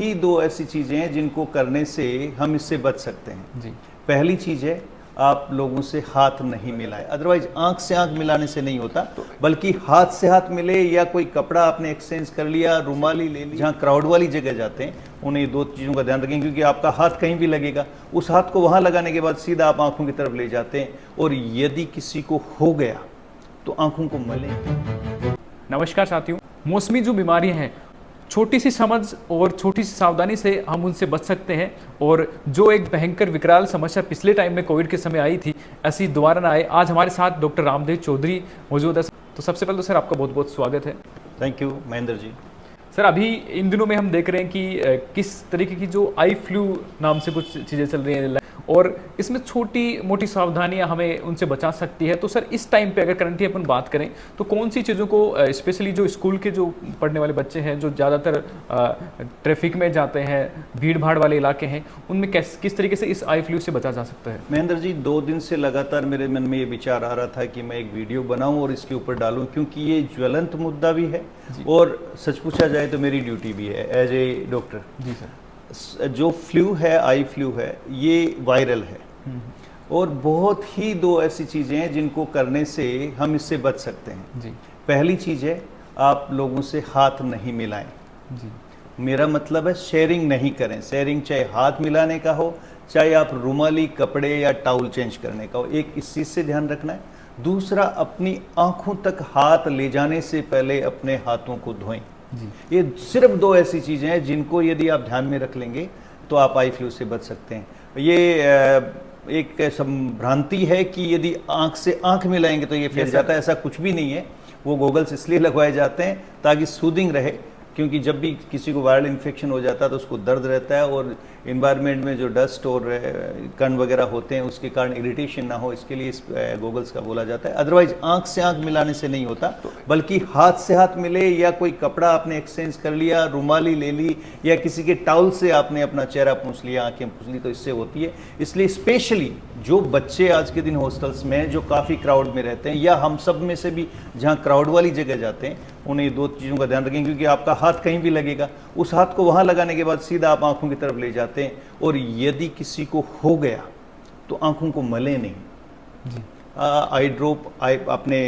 ही दो ऐसी चीजें हैं जिनको करने से हम इससे बच सकते हैं जी। पहली चीज है, आप लोगों से हाथ नहीं मिलाएं। अदरवाइज आंख से आंख मिलाने से नहीं होता, बल्कि हाथ से हाथ मिले या कोई कपड़ा आपने एक्सचेंज कर लिया, रुमाली ले ली। जहाँ क्राउड वाली जगह जाते हैं उन्हें दो चीज़ों का ध्यान रखें, क्योंकि आपका हाथ कहीं भी लगेगा, उस हाथ को वहाँ लगाने के बाद सीधा आप आंखों की तरफ ले जाते हैं, और यदि किसी को हो गया तो आंखों को मलें। नमस्कार साथियों, मौसमी जो बीमारियां हैं, छोटी सी समझ और छोटी सी सावधानी से हम उनसे बच सकते हैं। और जो एक भयंकर विकराल समस्या पिछले टाइम में कोविड के समय आई थी, ऐसी दोबारा ना आए। आज हमारे साथ डॉक्टर रामदेव चौधरी मौजूद है। तो सबसे पहले तो सर आपका बहुत बहुत स्वागत है। Thank you Mahendra ji. Sir, अभी इन दिनों में हम देख रहे हैं कि किस तरीके की जो आई फ्लू नाम से कुछ चीज़ें चल रही हैं, और इसमें छोटी मोटी सावधानियां हमें उनसे बचा सकती है। तो सर, इस टाइम पे अगर करंटली अपन बात करें तो कौन सी चीज़ों को, स्पेशली जो स्कूल के जो पढ़ने वाले बच्चे हैं, जो ज़्यादातर ट्रैफिक में जाते हैं, भीड़ भाड़ वाले इलाके हैं, उनमें किस तरीके से इस आई फ्लू से बचा जा सकता है? महेंद्र जी, 2 दिन से लगातार मेरे मन में ये विचार आ रहा था कि मैं एक वीडियो बनाऊं और इसके ऊपर डालूं, क्योंकि ये ज्वलंत मुद्दा भी है और सच पूछा जाए तो मेरी ड्यूटी भी है एज ए डॉक्टर। जी सर। जो फ्लू है, आई फ्लू है, ये वायरल है, और बहुत ही दो ऐसी चीज़ें हैं जिनको करने से हम इससे बच सकते हैं। जी। पहली चीज़ है, आप लोगों से हाथ नहीं मिलाएं। जी। मेरा मतलब है शेयरिंग नहीं करें। शेयरिंग चाहे हाथ मिलाने का हो, चाहे आप रुमाली, कपड़े या टाउल चेंज करने का हो, एक इस चीज़ से ध्यान रखना है। दूसरा, अपनी आंखों तक हाथ ले जाने से पहले अपने हाथों को धोएं। जी। ये सिर्फ 2 ऐसी चीज़ें हैं जिनको यदि आप ध्यान में रख लेंगे तो आप आई फ्लू से बच सकते हैं। ये एक संभ्रांति है कि यदि आंख से आंख मिलाएंगे तो ये फैल जाता है, ऐसा कुछ भी नहीं है। वो गॉगल्स इसलिए लगवाए जाते हैं ताकि सूदिंग रहे, क्योंकि जब भी किसी को वायरल इन्फेक्शन हो जाता है तो उसको दर्द रहता है, और इन्वायरमेंट में जो डस्ट और कण वगैरह होते हैं उसके कारण इरिटेशन ना हो, इसके लिए इस गॉगल्स का बोला जाता है। अदरवाइज आंख से आंख मिलाने से नहीं होता, बल्कि हाथ से हाथ मिले या कोई कपड़ा आपने एक्सचेंज कर लिया, रुमाली ले ली, या किसी के टाउल से आपने अपना चेहरा पूंछ लिया, आंखें पूंछ ली, तो इससे होती है। इसलिए स्पेशली जो बच्चे आज के दिन हॉस्टल्स में जो काफ़ी क्राउड में रहते हैं, या हम सब में से भी जहाँ क्राउड वाली जगह जाते हैं, उन्हें 2 चीज़ों का ध्यान रखें, क्योंकि आपका हाथ कहीं भी लगेगा, उस हाथ को वहाँ लगाने के बाद सीधा आप आंखों की तरफ ले जाते हैं, और यदि किसी को हो गया तो आंखों को मले नहीं। जी। आई ड्रॉप अपने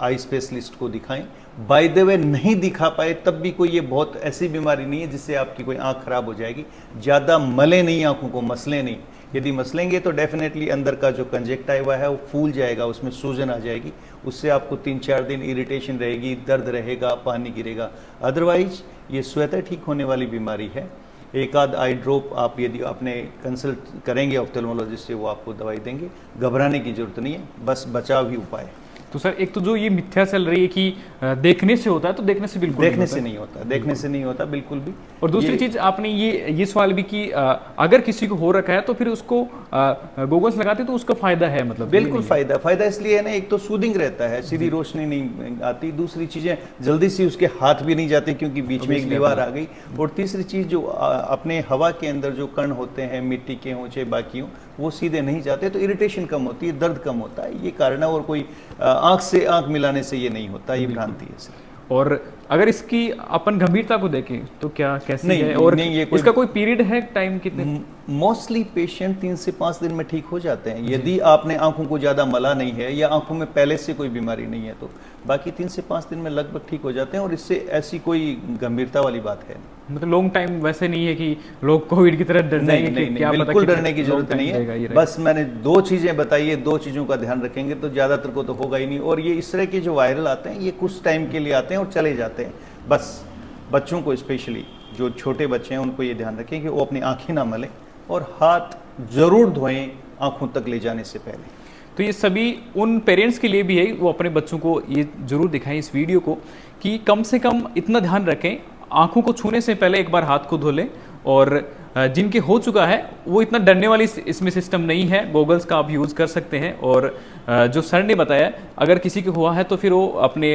आई स्पेशलिस्ट को दिखाएं। बाय द वे, नहीं दिखा पाए तब भी कोई ये बहुत ऐसी बीमारी नहीं है जिससे आपकी कोई आंख खराब हो जाएगी। ज़्यादा मले नहीं, आंखों को मसले नहीं। यदि मसलेंगे तो डेफिनेटली अंदर का जो कंजेक्टाइवा है वो फूल जाएगा, उसमें सूजन आ जाएगी, उससे आपको 3-4 दिन इरिटेशन रहेगी, दर्द रहेगा, पानी गिरेगा। अदरवाइज ये स्वतः ठीक होने वाली बीमारी है। एक आध आई ड्रॉप आप यदि अपने कंसल्ट करेंगे ऑप्थेल्मोलॉजिस्ट से, वो आपको दवाई देंगे। घबराने की जरूरत नहीं है, बस बचाव ही उपाय है। तो सर, एक तो जो ये मिथ्या चल रही है कि देखने से होता है, तो देखने से बिल्कुल देखने से नहीं होता, देखने से नहीं होता बिल्कुल भी। और दूसरी चीज, आपने ये सवाल भी कि अगर किसी को हो रखा है तो फिर उसको गोगल्स लगाते तो उसका फायदा है, मतलब बिल्कुल फायदा इसलिए है ना, एक तो सूदिंग रहता है, सीधी रोशनी नहीं आती, दूसरी चीजें जल्दी से उसके हाथ भी नहीं जाते क्योंकि बीच में एक दीवार आ गई, और तीसरी चीज जो अपने हवा के अंदर जो कण होते हैं, मिट्टी के हों चाहे बाकी हों, वो सीधे नहीं जाते, तो इरिटेशन कम होती है, दर्द कम होता है। ये कारण है, और कोई आंख से आंख मिलाने से ये नहीं होता, ये भ्रांति है सर। और अगर इसकी अपन गंभीरता को देखें तो क्या कैसे नहीं, है, और नहीं, ये इसका कोई पीरियड है, टाइम कितने? मोस्टली पेशेंट 3 से 5 दिन में ठीक हो जाते हैं, यदि आपने आंखों को ज़्यादा मला नहीं है या आंखों में पहले से कोई बीमारी नहीं है, तो बाकी 3 से 5 दिन में लगभग ठीक हो जाते हैं, और इससे ऐसी कोई गंभीरता वाली बात है। मतलब लॉन्ग टाइम वैसे नहीं है कि लोग कोविड की तरह डर जाएंगे? नहीं, बिल्कुल डरने की जरूरत नहीं है। बस मैंने 2 चीज़ें बताई है, 2 चीज़ों का ध्यान रखेंगे तो ज़्यादातर को तो होगा ही नहीं। और ये इस तरह के जो वायरल आते हैं, ये कुछ टाइम के लिए आते हैं और चले जाते हैं। बस बच्चों को, स्पेशली जो छोटे बच्चे हैं, उनको ये ध्यान रखें कि वो अपनी आंखें ना मलें, और हाथ जरूर धोएं आंखों तक ले जाने से पहले। तो ये सभी उन पेरेंट्स के लिए भी है, वो अपने बच्चों को ये जरूर दिखाएं इस वीडियो को, कि कम से कम इतना ध्यान रखें, आंखों को छूने से पहले एक बार हाथ को धो लें। और जिनके हो चुका है वो इतना डरने वाली इसमें सिस्टम नहीं है, गॉगल्स का आप यूज़ कर सकते हैं। और जो सर ने बताया, अगर किसी को हुआ है तो फिर वो अपने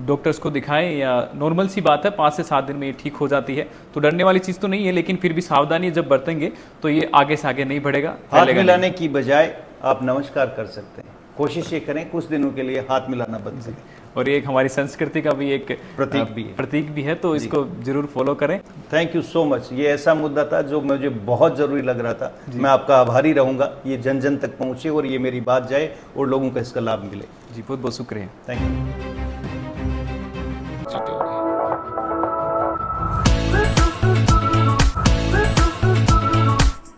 डॉक्टर्स को दिखाएं, या नॉर्मल सी बात है, 5 से 7 दिन में ये ठीक हो जाती है। तो डरने वाली चीज़ तो नहीं है, लेकिन फिर भी सावधानी जब बरतेंगे तो ये आगे से आगे नहीं बढ़ेगा। हाथ मिलाने की बजाय आप नमस्कार कर सकते हैं। कोशिश ये करें कुछ दिनों के लिए हाथ मिलाना बंद करें। और ये एक हमारी संस्कृति का भी एक प्रतीक भी है, तो इसको जरूर फॉलो करें। Thank you so much. ये ऐसा मुद्दा था जो मुझे बहुत ज़रूरी लग रहा था। मैं आपका आभारी रहूँगा, ये जन जन तक पहुँचे और ये मेरी बात जाए और लोगों को इसका लाभ मिले। जी बहुत बहुत शुक्रिया। Thank you.